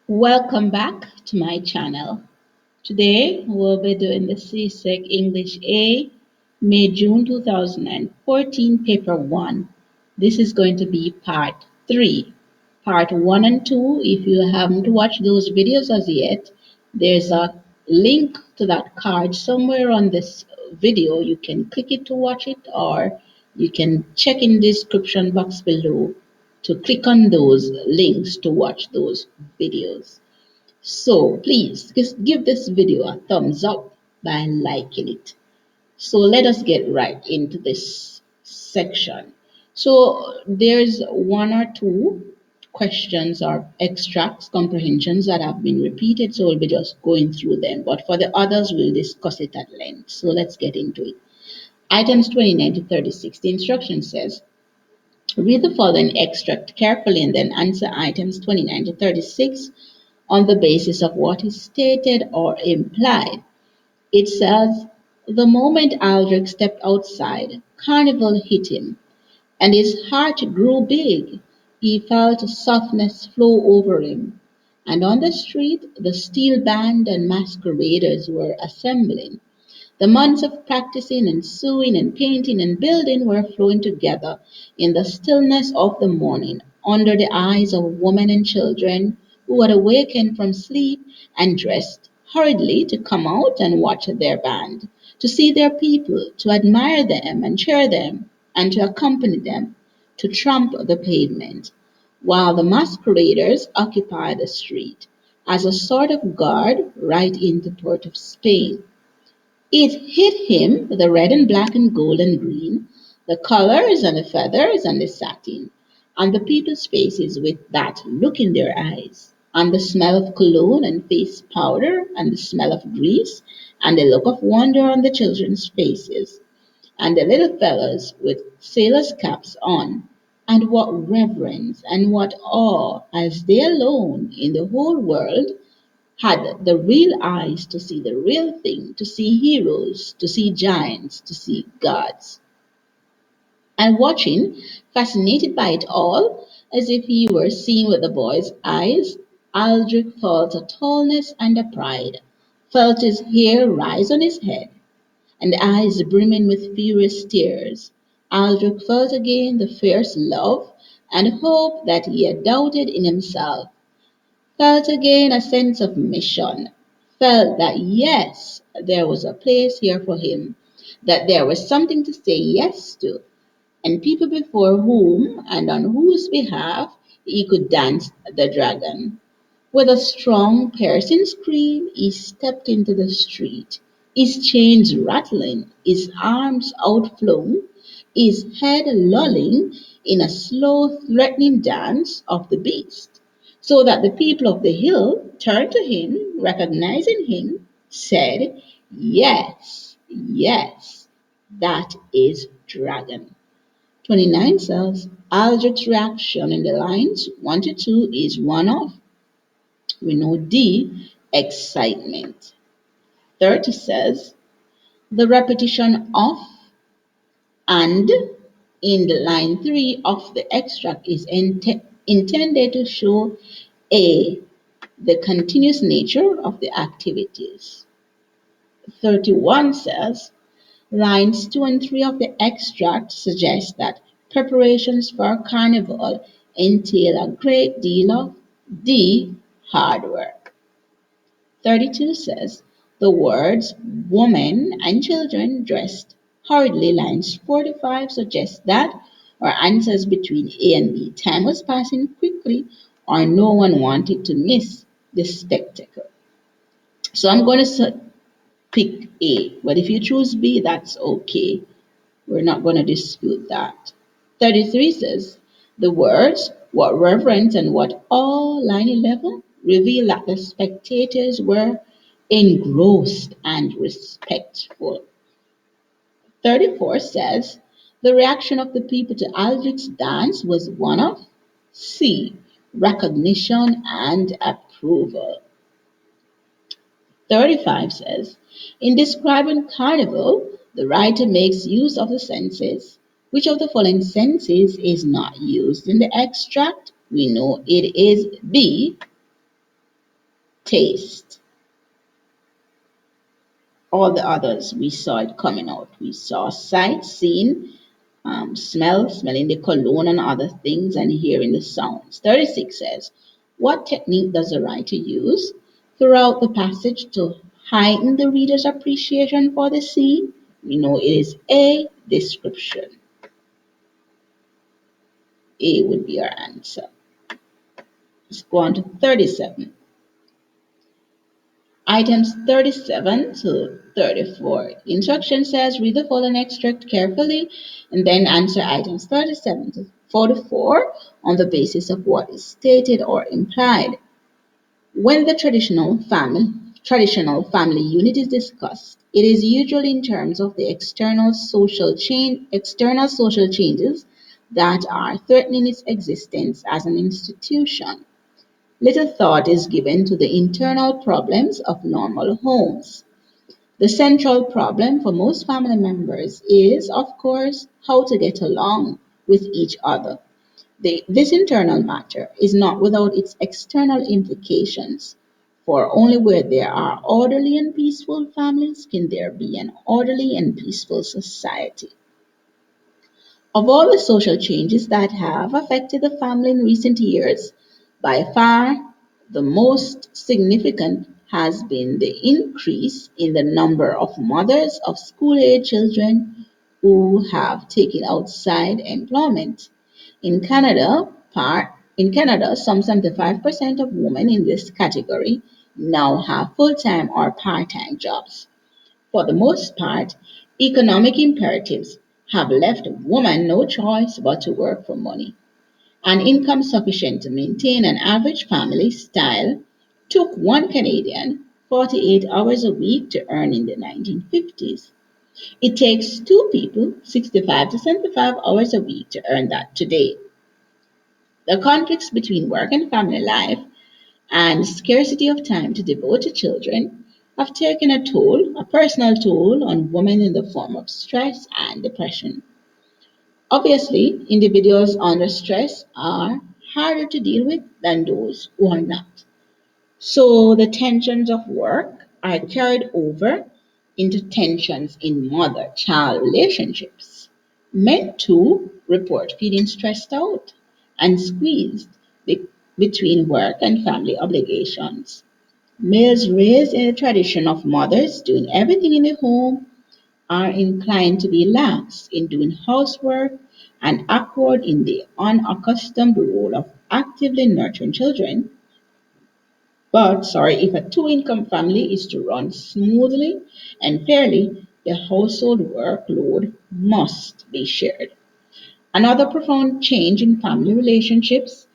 Welcome back to my channel. Today we'll be doing the CSEC English A May June 2014 paper 1. This is going to be part 3. Part 1 and 2, if you haven't watched those videos as yet, there's a link to that card somewhere on this video. You can click it to watch it, or you can check in the description box below to click on those links to watch those videos. So please just give this video a thumbs up by liking it. So let us get right into this section. So there's one or two questions or extracts, comprehensions that have been repeated. So we'll be just going through them. But for the others, we'll discuss it at length. So let's get into it. Items 29 to 36. The instruction says, read the following extract carefully and then answer items 29 to 36 on the basis of what is stated or implied. It says, the moment Aldrich stepped outside, Carnival hit him, and his heart grew big. He felt softness flow over him. And on the street, the steel band and masqueraders were assembling. The months of practicing and sewing and painting and building were flowing together in the stillness of the morning under the eyes of women and children who had awakened from sleep and dressed hurriedly to come out and watch their band, to see their people, to admire them and cheer them, and to accompany them, to tramp the pavement, while the masqueraders occupied the street as a sort of guard right in the port of Spain. It hit him, the red and black and gold and green, the colors and the feathers and the satin, and the people's faces with that look in their eyes, and the smell of cologne and face powder, and the smell of grease, and the look of wonder on the children's faces, and the little fellows with sailors' caps on. And what reverence and what awe, as they alone in the whole world had the real eyes to see the real thing, to see heroes, to see giants, to see gods. And watching, fascinated by it all, as if he were seeing with the boy's eyes, Aldrich felt a tallness and a pride, felt his hair rise on his head, and eyes brimming with furious tears. Aldrich felt again the fierce love and hope that he had doubted in himself, felt again a sense of mission, felt that yes, there was a place here for him, that there was something to say yes to, and people before whom and on whose behalf he could dance the dragon. With a strong, piercing scream, he stepped into the street, his chains rattling, his arms outflung, his head lolling in a slow, threatening dance of the beast, so that the people of the hill turned to him, recognizing him, said, yes, yes, that is Dragon. 29 says, Aldrich's reaction in the lines 1 to 2 is one of, we know D, excitement. 30 says, the repetition of and in the line 3 of the extract is intended to show A, the continuous nature of the activities. 31 says, lines 2 and 3 of the extract suggest that preparations for carnival entail a great deal of D, hard work. 32 says, the words woman and children dressed hurriedly. Lines 4 to 5 suggest that or answers between A and B. Time was passing quickly or no one wanted to miss the spectacle. So I'm going to pick A, but if you choose B, that's okay. We're not going to dispute that. 33 says, the words, what reverence and what awe, line 11, reveal that the spectators were engrossed and respectful. 34 says, the reaction of the people to Aldrich's dance was one of C, recognition and approval. 35 says, in describing carnival, the writer makes use of the senses. Which of the following senses is not used in the extract? We know it is B, taste. All the others, we saw it coming out. We saw sight, seeing, smelling the cologne and other things, and hearing the sounds. 36 says, what technique does the writer use throughout the passage to heighten the reader's appreciation for the scene? We know it is A, description. A would be our answer. Let's go on to 37. Items 37 to 34. Instruction says read the following extract carefully and then answer items 37 to 44 on the basis of what is stated or implied. When the traditional family unit is discussed, it is usually in terms of the external social changes that are threatening its existence as an institution. Little thought is given to the internal problems of normal homes. The central problem for most family members is, of course, how to get along with each other. This internal matter is not without its external implications, for only where there are orderly and peaceful families can there be an orderly and peaceful society. Of all the social changes that have affected the family in recent years, by far the most significant has been the increase in the number of mothers of school-age children who have taken outside employment. In Canada, some 75% of women in this category now have full-time or part-time jobs. For the most part, economic imperatives have left women no choice but to work for money. An income sufficient to maintain an average family style took one Canadian 48 hours a week to earn in the 1950s. It takes two people 65 to 75 hours a week to earn that today. The conflicts between work and family life and scarcity of time to devote to children have taken a personal toll on women in the form of stress and depression. Obviously, individuals under stress are harder to deal with than those who are not. So the tensions of work are carried over into tensions in mother child relationships. Men too report feeling stressed out and squeezed be- between work and family obligations. Males raised in a tradition of mothers doing everything in the home are inclined to be lax in doing housework and awkward in the unaccustomed role of actively nurturing children. But, if a two income family is to run smoothly and fairly, the household workload must be shared. Another profound change in family relationships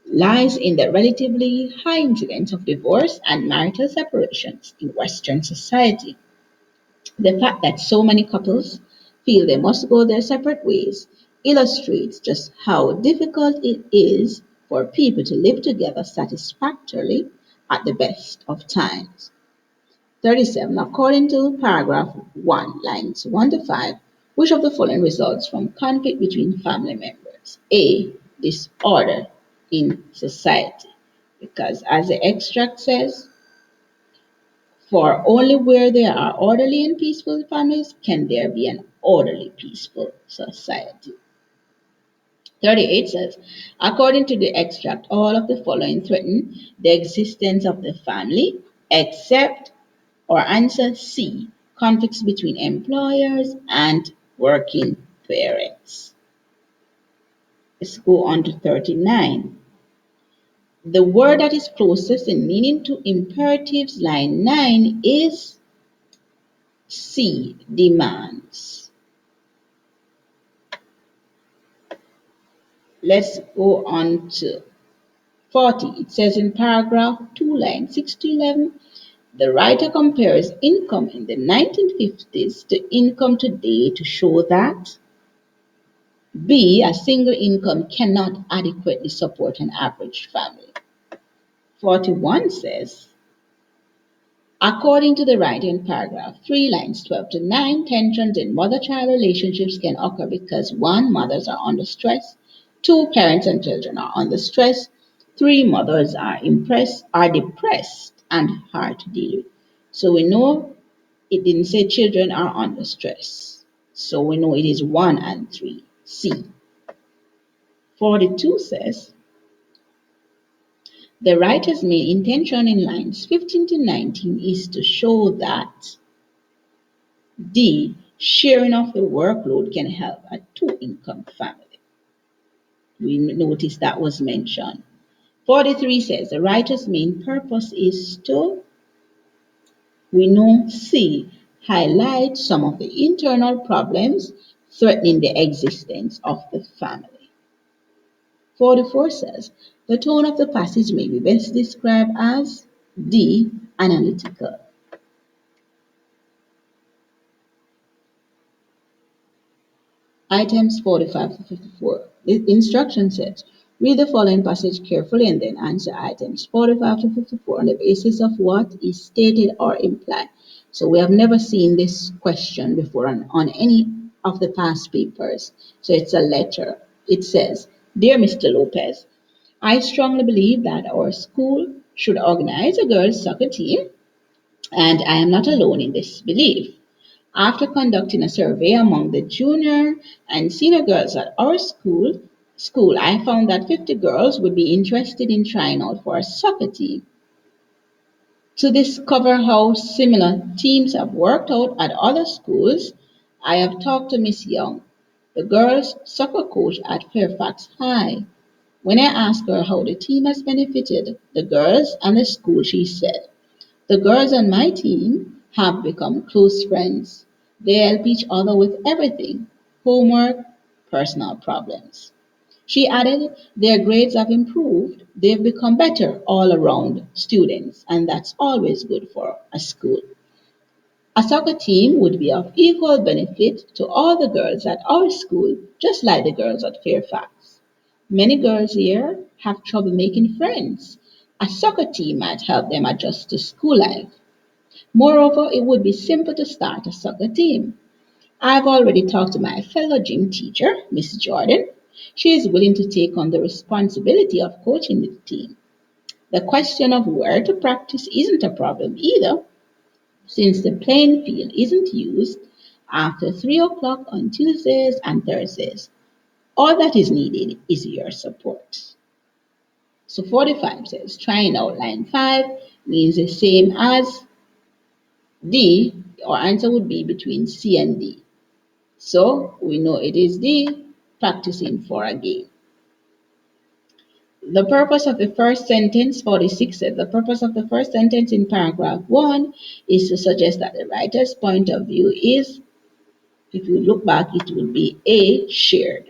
lies in the relatively high incidence of divorce and marital separations in Western society. The fact that so many couples feel they must go their separate ways illustrates just how difficult it is for people to live together satisfactorily at the best of times. 37. According to paragraph 1, lines 1 to 5, which of the following results from conflict between family members? A. Disorder in society. Because as the extract says, for only where there are orderly and peaceful families can there be an orderly, peaceful society. 38 says, according to the extract, all of the following threaten the existence of the family except or answer C, conflicts between employers and working parents. Let's go on to 39. The word that is closest in meaning to imperatives, line 9, is C, demands. Let's go on to 40. It says in paragraph 2, line 6 to 11, the writer compares income in the 1950s to income today to show that B, a single income cannot adequately support an average family. 41 says, according to the writer in paragraph 3, lines 12 to 9, tensions in mother-child relationships can occur because 1, mothers are under stress, 2, parents and children are under stress, 3, mothers are depressed, and hard to deal with. So we know it didn't say children are under stress. So we know it is 1 and 3. C. 42 says, the writer's main intention in lines 15 to 19 is to show that D. Sharing of the workload can help a two-income family. We noticed that was mentioned. 43 says the writer's main purpose is to, we know C. Highlight some of the internal problems threatening the existence of the family. 44 says the tone of the passage may be best described as D. Analytical. Items 45 to 54. The instruction says, read the following passage carefully and then answer items 45 to 54 on the basis of what is stated or implied. So we have never seen this question before on any of the past papers. So it's a letter. It says, Dear Mr. Lopez, I strongly believe that our school should organize a girls' soccer team, and I am not alone in this belief. After conducting a survey among the junior and senior girls at our school, I found that 50 girls would be interested in trying out for a soccer team. To discover how similar teams have worked out at other schools, I have talked to Miss Young, the girls' soccer coach at Fairfax High. When I asked her how the team has benefited the girls and the school, she said, the girls on my team have become close friends. They help each other with everything homework, personal problems. She added, their grades have improved. They've become better all around students, and that's always good for a school. A soccer team would be of equal benefit to all the girls at our school, just like the girls at Fairfax. Many girls here have trouble making friends. A soccer team might help them adjust to school life. Moreover, it would be simple to start a soccer team. I've already talked to my fellow gym teacher, Miss Jordan. She is willing to take on the responsibility of coaching the team. The question of where to practice isn't a problem either, since the playing field isn't used after 3 o'clock on Tuesdays and Thursdays. All that is needed is your support. So 45 says trying out line 5 means the same as D. Our answer would be between C and D. So we know it is D, practicing for a game. The purpose of the first sentence, 46 says, the purpose of the first sentence in paragraph 1 is to suggest that the writer's point of view is, if you look back, it would be A, shared.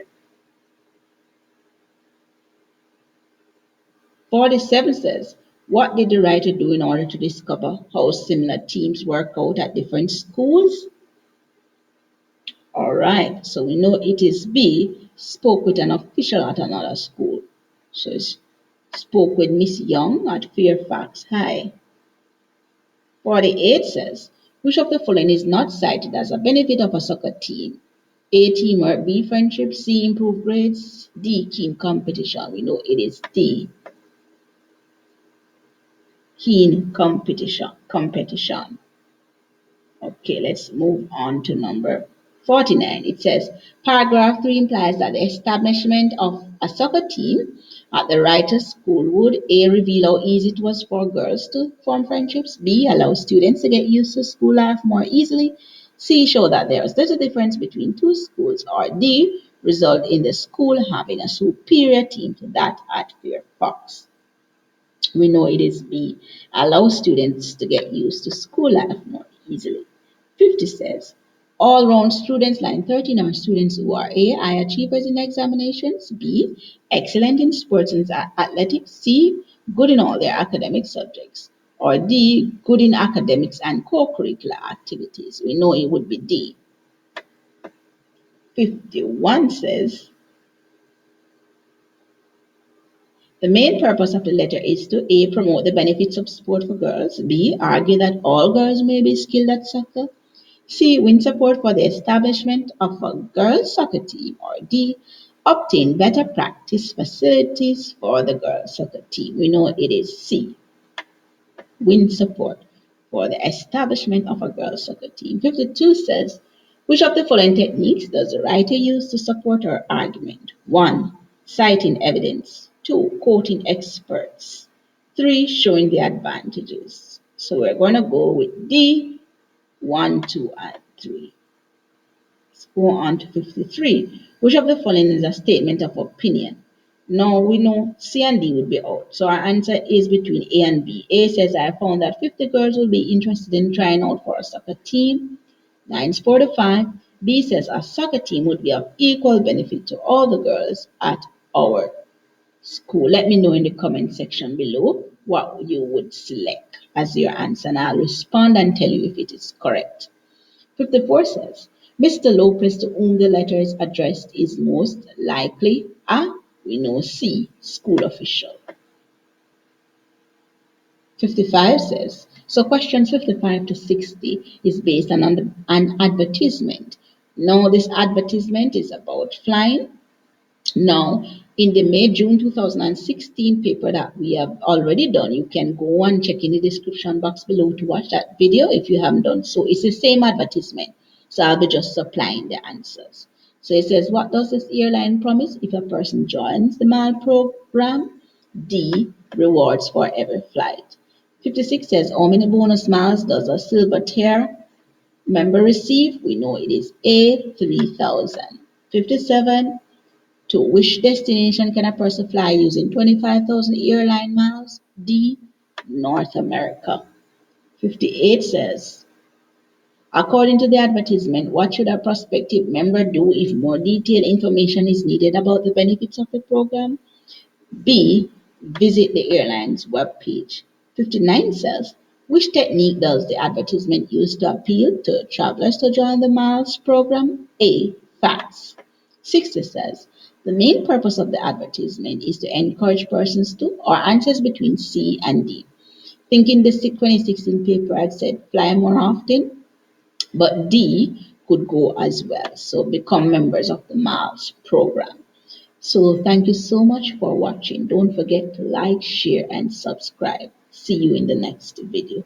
47 says, what did the writer do in order to discover how similar teams work out at different schools? All right, so we know it is B, spoke with an official at another school. So it's spoke with Miss Young at Fairfax High. 48 says, which of the following is not cited as a benefit of a soccer team? A, teamwork, B, friendship, C, improved grades, D, keen competition. We know it is D, keen competition. Okay, let's move on to number 49. It says, paragraph 3 implies that the establishment of a soccer team at the writer's school would A, reveal how easy it was for girls to form friendships, B, allow students to get used to school life more easily, C, show that there is little difference between two schools, or D, result in the school having a superior team to that at Fairfax. We know it is B, allow students to get used to school life more easily. 50 says, all round students, line 13, are students who are A, high achievers in examinations, B, excellent in sports and athletics, C, good in all their academic subjects, or D, good in academics and co-curricular activities. We know it would be D. 51 says, the main purpose of the letter is to A, promote the benefits of sport for girls, B, argue that all girls may be skilled at soccer, C, win support for the establishment of a girls' soccer team, or D, obtain better practice facilities for the girls' soccer team. We know it is C. win support for the establishment of a girls' soccer team. 52 says, which of the following techniques does the writer use to support her argument? 1. Citing evidence. 2. Quoting experts. 3. Showing the advantages. So we're going to go with D, 1, 2, and 3. Let's go on to 53. Which of the following is a statement of opinion? Now we know C and D would be out. So our answer is between A and B. A says, I found that 50 girls will be interested in trying out for a soccer team. 9 sport to 5. B says a soccer team would be of equal benefit to all the girls at our school. Let me know in the comment section below what you would select as your answer, and I'll respond and tell you if it is correct. 54 says, Mr. Lopez, to whom the letter is addressed, is most likely A. We know C. School official. 55 says, so questions 55 to 60 is based on an advertisement. Now this advertisement is about flying. Now, in the May-June 2016 paper that we have already done, you can go and check in the description box below to watch that video if you haven't done so. It's the same advertisement, so I'll be just supplying the answers. So it says, what does this airline promise if a person joins the MAL program? D, rewards for every flight. 56 says, how many bonus miles does a silver tier member receive? We know it is A, 3,000. 57, to which destination can a person fly using 25,000 airline miles? D, North America. 58 says, according to the advertisement, what should a prospective member do if more detailed information is needed about the benefits of the program? B, visit the airline's webpage. 59 says, which technique does the advertisement use to appeal to travelers to join the miles program? A, facts. 60 says, the main purpose of the advertisement is to encourage persons to, or answers between C and D. Thinking the 2016 paper had said fly more often, but D could go as well. So become members of the miles program. So thank you so much for watching. Don't forget to like, share, and subscribe. See you in the next video.